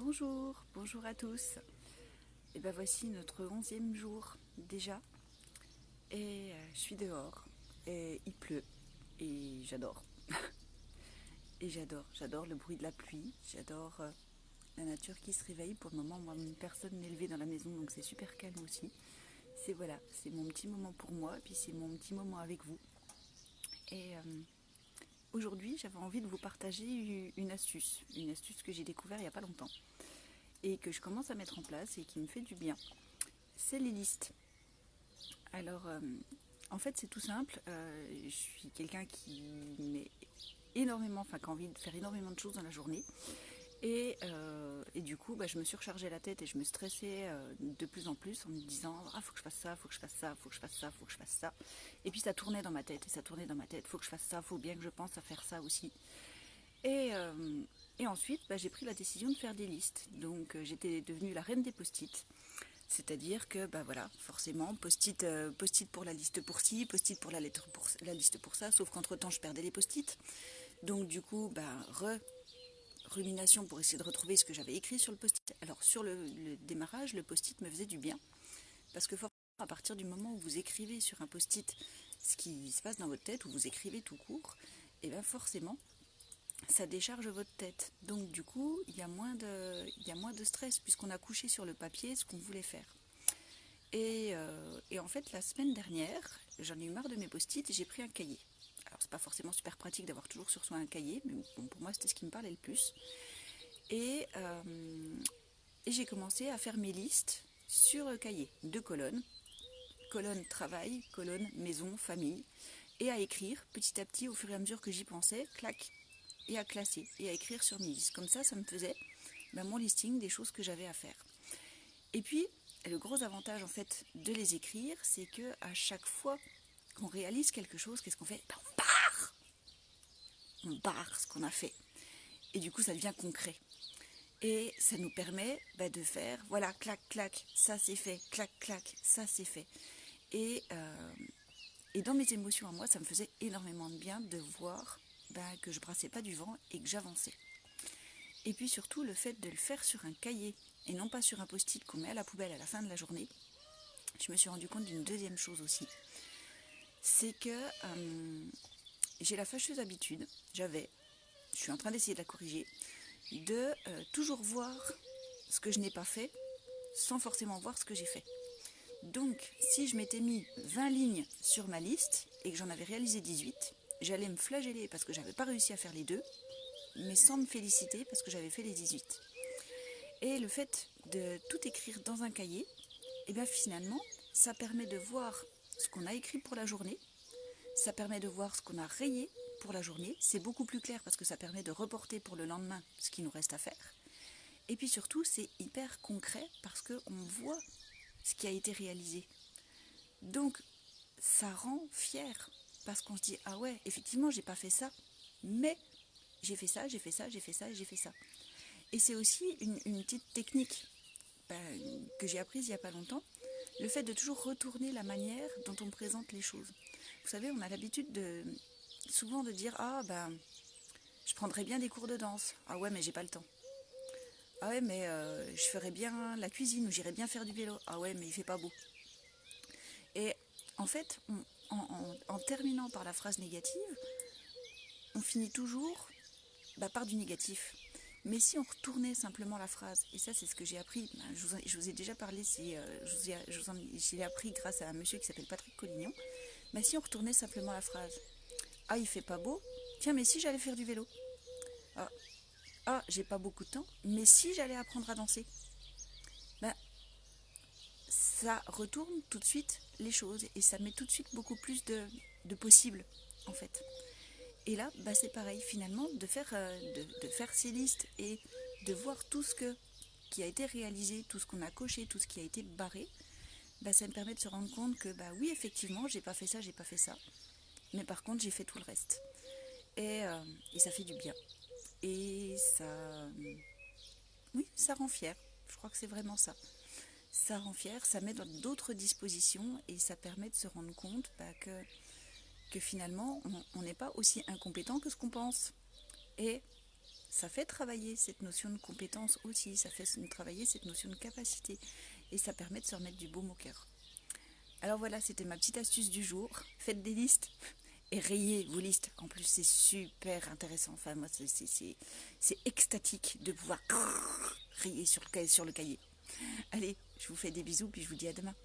Bonjour à tous. Et ben voici notre 11e jour déjà. Et je suis dehors. Et il pleut. Et j'adore. Et j'adore le bruit de la pluie. J'adore la nature qui se réveille. Pour le moment, moi, personne n'est levé dans la maison, donc c'est super calme aussi. C'est mon petit moment pour moi, et puis c'est mon petit moment avec vous. Et aujourd'hui, j'avais envie de vous partager une astuce que j'ai découvert il n'y a pas longtemps et que je commence à mettre en place et qui me fait du bien. C'est les listes. Alors, en fait, c'est tout simple. Je suis quelqu'un qui met énormément, qui a envie de faire énormément de choses dans la journée. Et du coup, je me surchargeais la tête et je me stressais de plus en plus en me disant ah, faut que je fasse ça, faut que je fasse ça, faut que je fasse ça, faut que je fasse ça. Et puis ça tournait dans ma tête et ça tournait dans ma tête, faut que je fasse ça, faut bien que je pense à faire ça aussi. Et, euh, et ensuite, j'ai pris la décision de faire des listes. Donc, j'étais devenue la reine des post-it. C'est-à-dire que, voilà, forcément, post-it pour la liste pour ci, post-it pour la lettre pour la liste pour ça, sauf qu'entre-temps, je perdais les post-it. Donc, du coup, rumination pour essayer de retrouver ce que j'avais écrit sur le post-it. Alors, sur le démarrage, le post-it me faisait du bien, parce que forcément, à partir du moment où vous écrivez sur un post-it ce qui se passe dans votre tête, ou vous écrivez tout court, et bien forcément, ça décharge votre tête. Donc du coup, il y a moins de stress puisqu'on a couché sur le papier ce qu'on voulait faire. Et en fait, la semaine dernière, j'en ai eu marre de mes post-it et j'ai pris un cahier. Alors c'est pas forcément super pratique d'avoir toujours sur soi un cahier, mais bon, pour moi c'était ce qui me parlait le plus. Et, euh, et j'ai commencé à faire mes listes sur le cahier, 2 colonnes, colonne travail, colonne maison, famille, et à écrire petit à petit au fur et à mesure que j'y pensais, clac, et à classer et à écrire sur mes listes. Comme ça me faisait mon listing des choses que j'avais à faire. Et puis, le gros avantage en fait de les écrire, c'est que à chaque fois qu'on réalise quelque chose, qu'est-ce qu'on fait? On barre ce qu'on a fait. Et du coup, ça devient concret. Et ça nous permet de faire, voilà, clac, clac, ça c'est fait, clac, clac, ça c'est fait. Et, euh, et dans mes émotions à moi, ça me faisait énormément de bien de voir que je brassais pas du vent et que j'avançais. Et puis surtout, le fait de le faire sur un cahier et non pas sur un post-it qu'on met à la poubelle à la fin de la journée, je me suis rendu compte d'une deuxième chose aussi. C'est que j'ai la fâcheuse habitude, je suis en train d'essayer de la corriger, de toujours voir ce que je n'ai pas fait sans forcément voir ce que j'ai fait. Donc, si je m'étais mis 20 lignes sur ma liste et que j'en avais réalisé 18, j'allais me flageller parce que j'avais pas réussi à faire les deux, mais sans me féliciter parce que j'avais fait les 18. Et le fait de tout écrire dans un cahier, et bien finalement, ça permet de voir ce qu'on a écrit pour la journée, ça permet de voir ce qu'on a rayé pour la journée, c'est beaucoup plus clair parce que ça permet de reporter pour le lendemain ce qu'il nous reste à faire. Et puis surtout, c'est hyper concret parce qu'on voit ce qui a été réalisé. Donc, ça rend fier parce qu'on se dit ah ouais, effectivement, j'ai pas fait ça, mais j'ai fait ça, j'ai fait ça, j'ai fait ça, j'ai fait ça. Et c'est aussi une petite technique que j'ai apprise il n'y a pas longtemps, le fait de toujours retourner la manière dont on présente les choses. Vous savez, on a l'habitude souvent de dire je prendrais bien des cours de danse. Ah ouais, mais j'ai pas le temps. Ah ouais, mais je ferais bien la cuisine ou j'irais bien faire du vélo. Ah ouais, mais il fait pas beau. Et en fait, en terminant par la phrase négative, on finit toujours par du négatif. Mais si on retournait simplement la phrase, et ça c'est ce que j'ai appris, je vous ai déjà parlé, je l'ai appris grâce à un monsieur qui s'appelle Patrick Collignon, si on retournait simplement la phrase, ah il fait pas beau, tiens mais si j'allais faire du vélo, ah, j'ai pas beaucoup de temps, mais si j'allais apprendre à danser, ça retourne tout de suite les choses et ça met tout de suite beaucoup plus de possibles en fait. Et là, c'est pareil, finalement, de faire ces listes et de voir tout ce qui a été réalisé, tout ce qu'on a coché, tout ce qui a été barré, ça me permet de se rendre compte que, oui, effectivement, j'ai pas fait ça, mais par contre, j'ai fait tout le reste. Et ça fait du bien. Et oui, ça rend fier. Je crois que c'est vraiment ça. Ça rend fier, ça met dans d'autres dispositions et ça permet de se rendre compte que finalement, on n'est pas aussi incompétent que ce qu'on pense. Et ça fait travailler cette notion de compétence aussi, ça fait travailler cette notion de capacité, et ça permet de se remettre du baume au cœur. Alors voilà, c'était ma petite astuce du jour. Faites des listes et rayez vos listes. En plus, c'est super intéressant. Enfin, moi, c'est extatique de pouvoir rayer sur le cahier. Allez, je vous fais des bisous, puis je vous dis à demain.